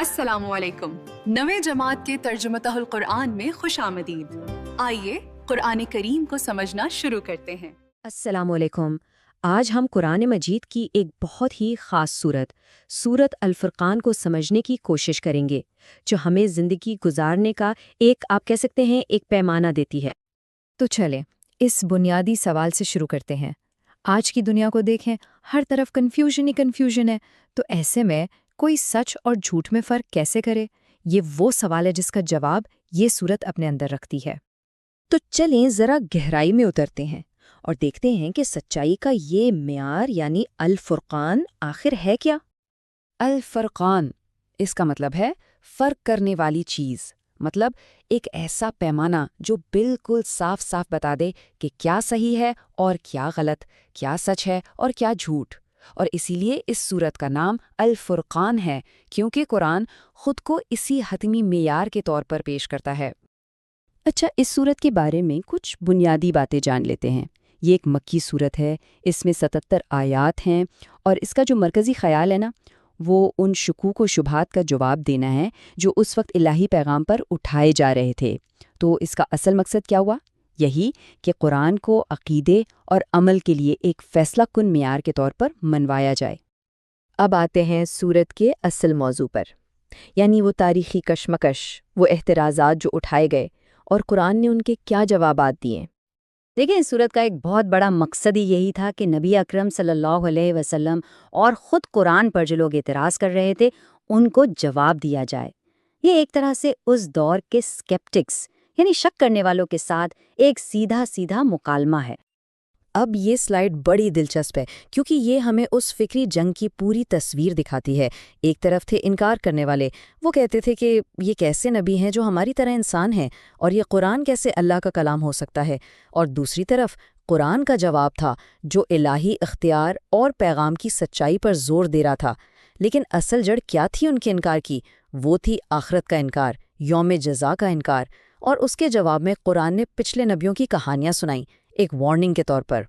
السلام علیکم۔ نویں جماعت کے ترجمۃ القرآن میں خوش آمدید۔ آئیے قرآن کریم کو سمجھنا شروع کرتے ہیں۔ السلام علیکم۔ آج ہم قرآن مجید کی ایک بہت ہی خاص سورت الفرقان کو سمجھنے کی کوشش کریں گے، جو ہمیں زندگی گزارنے کا آپ کہہ سکتے ہیں ایک پیمانہ دیتی ہے۔ تو چلیں اس بنیادی سوال سے شروع کرتے ہیں۔ آج کی دنیا کو دیکھیں، ہر طرف کنفیوژن ہی کنفیوژن ہے، تو ایسے میں کوئی سچ اور جھوٹ میں فرق کیسے کرے؟ یہ وہ سوال ہے جس کا جواب یہ سورت اپنے اندر رکھتی ہے۔ تو چلیں ذرا گہرائی میں اترتے ہیں اور دیکھتے ہیں کہ سچائی کا یہ معیار یعنی الفرقان آخر ہے کیا؟ الفرقان، اس کا مطلب ہے فرق کرنے والی چیز، مطلب ایک ایسا پیمانہ جو بالکل صاف صاف بتا دے کہ کیا صحیح ہے اور کیا غلط، کیا سچ ہے اور کیا جھوٹ۔ اور اسی لیے اس سورت کا نام الفرقان ہے، کیونکہ قرآن خود کو اسی حتمی معیار کے طور پر پیش کرتا ہے۔ اچھا، اس سورت کے بارے میں کچھ بنیادی باتیں جان لیتے ہیں۔ یہ ایک مکی سورت ہے، اس میں 77 آیات ہیں، اور اس کا جو مرکزی خیال ہے نا، وہ ان شکوک و شبہات کا جواب دینا ہے جو اس وقت الہی پیغام پر اٹھائے جا رہے تھے۔ تو اس کا اصل مقصد کیا ہوا؟ یہی کہ قرآن کو عقیدے اور عمل کے لیے ایک فیصلہ کن معیار کے طور پر منوایا جائے۔ اب آتے ہیں سورت کے اصل موضوع پر، یعنی وہ تاریخی کشمکش، وہ اعتراضات جو اٹھائے گئے اور قرآن نے ان کے کیا جوابات دیے۔ دیکھیں، اس سورت کا ایک بہت بڑا مقصد ہی یہی تھا کہ نبی اکرم صلی اللہ علیہ وسلم اور خود قرآن پر جو لوگ اعتراض کر رہے تھے ان کو جواب دیا جائے۔ یہ ایک طرح سے اس دور کے اسکیپٹکس یعنی شک کرنے والوں کے ساتھ ایک سیدھا مکالمہ ہے۔ اب یہ سلائیڈ بڑی دلچسپ ہے کیونکہ یہ ہمیں اس فکری جنگ کی پوری تصویر دکھاتی ہے۔ ایک طرف تھے انکار کرنے والے، وہ کہتے تھے کہ یہ کیسے نبی ہیں جو ہماری طرح انسان ہیں، اور یہ قرآن کیسے اللہ کا کلام ہو سکتا ہے، اور دوسری طرف قرآن کا جواب تھا جو الہی اختیار اور پیغام کی سچائی پر زور دے رہا تھا۔ لیکن اصل جڑ کیا تھی ان کے انکار کی؟ وہ تھی آخرت کا انکار، یوم جزا کا انکار، اور اس کے جواب میں قرآن نے پچھلے نبیوں کی کہانیاں سنائیں، ایک وارننگ کے طور پر۔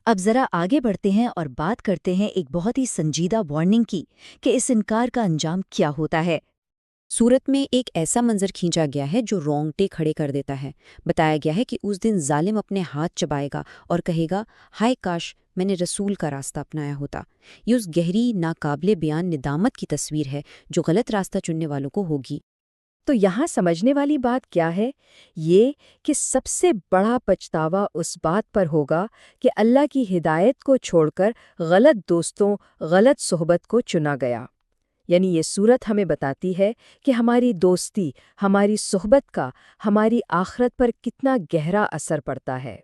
اب ذرا آگے بڑھتے ہیں اور بات کرتے ہیں ایک بہت ہی سنجیدہ وارننگ کی کہ اس انکار کا انجام کیا ہوتا ہے۔ سورت میں ایک ایسا منظر کھینچا گیا ہے جو رونگٹے کھڑے کر دیتا ہے۔ بتایا گیا ہے کہ اس دن ظالم اپنے ہاتھ چبائے گا اور کہے گا، ہائے کاش میں نے رسول کا راستہ اپنایا ہوتا۔ یہ اس گہری ناقابل بیان ندامت کی تصویر ہے جو غلط راستہ چننے والوں کو ہوگی۔ تو یہاں سمجھنے والی بات کیا ہے؟ یہ کہ سب سے بڑا پچھتاوا اس بات پر ہوگا کہ اللہ کی ہدایت کو چھوڑ کر غلط دوستوں، غلط صحبت کو چنا گیا۔ یعنی یہ سورت ہمیں بتاتی ہے کہ ہماری دوستی، ہماری صحبت کا ہماری آخرت پر کتنا گہرا اثر پڑتا ہے۔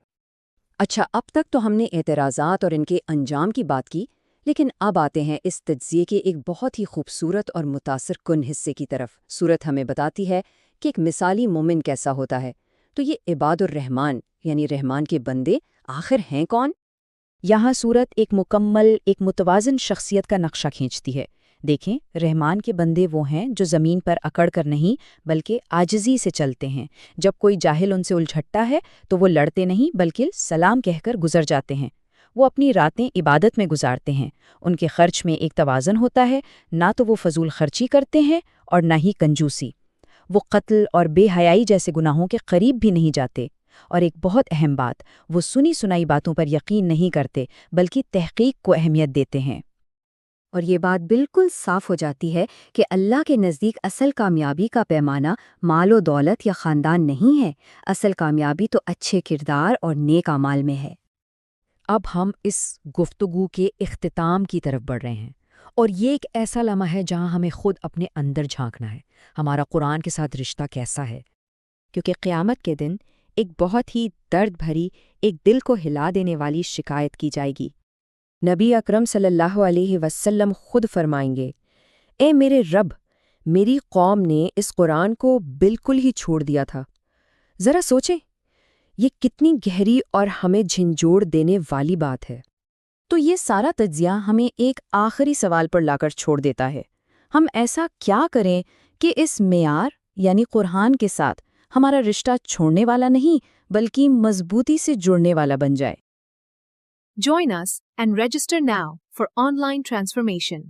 اچھا، اب تک تو ہم نے اعتراضات اور ان کے انجام کی بات کی، لیکن اب آتے ہیں اس تجزیے کے ایک بہت ہی خوبصورت اور متاثر کن حصے کی طرف۔ سورت ہمیں بتاتی ہے کہ ایک مثالی مومن کیسا ہوتا ہے۔ تو یہ عباد الرحمن یعنی رحمان کے بندے آخر ہیں کون؟ یہاں سورت ایک مکمل، ایک متوازن شخصیت کا نقشہ کھینچتی ہے۔ دیکھیں، رحمان کے بندے وہ ہیں جو زمین پر اکڑ کر نہیں بلکہ عاجزی سے چلتے ہیں۔ جب کوئی جاہل ان سے الجھٹتا ہے تو وہ لڑتے نہیں بلکہ سلام کہہ کر گزر جاتے ہیں۔ وہ اپنی راتیں عبادت میں گزارتے ہیں۔ ان کے خرچ میں ایک توازن ہوتا ہے، نہ تو وہ فضول خرچی کرتے ہیں اور نہ ہی کنجوسی۔ وہ قتل اور بے حیائی جیسے گناہوں کے قریب بھی نہیں جاتے۔ اور ایک بہت اہم بات، وہ سنی سنائی باتوں پر یقین نہیں کرتے بلکہ تحقیق کو اہمیت دیتے ہیں۔ اور یہ بات بالکل صاف ہو جاتی ہے کہ اللہ کے نزدیک اصل کامیابی کا پیمانہ مال و دولت یا خاندان نہیں ہے۔ اصل کامیابی تو اچھے کردار اور نیک اعمال میں ہے۔ اب ہم اس گفتگو کے اختتام کی طرف بڑھ رہے ہیں، اور یہ ایک ایسا لمحہ ہے جہاں ہمیں خود اپنے اندر جھانکنا ہے۔ ہمارا قرآن کے ساتھ رشتہ کیسا ہے؟ کیونکہ قیامت کے دن ایک بہت ہی درد بھری، ایک دل کو ہلا دینے والی شکایت کی جائے گی۔ نبی اکرم صلی اللہ علیہ وسلم خود فرمائیں گے، اے میرے رب، میری قوم نے اس قرآن کو بالکل ہی چھوڑ دیا تھا۔ ذرا سوچیں، یہ کتنی گہری اور ہمیں جھنجھوڑ دینے والی بات ہے۔ تو یہ سارا تجزیہ ہمیں ایک آخری سوال پر لا کر چھوڑ دیتا ہے۔ ہم ایسا کیا کریں کہ اس معیار یعنی قرآن کے ساتھ ہمارا رشتہ چھوڑنے والا نہیں بلکہ مضبوطی سے جڑنے والا بن جائے؟ Join us and register now for online transformation.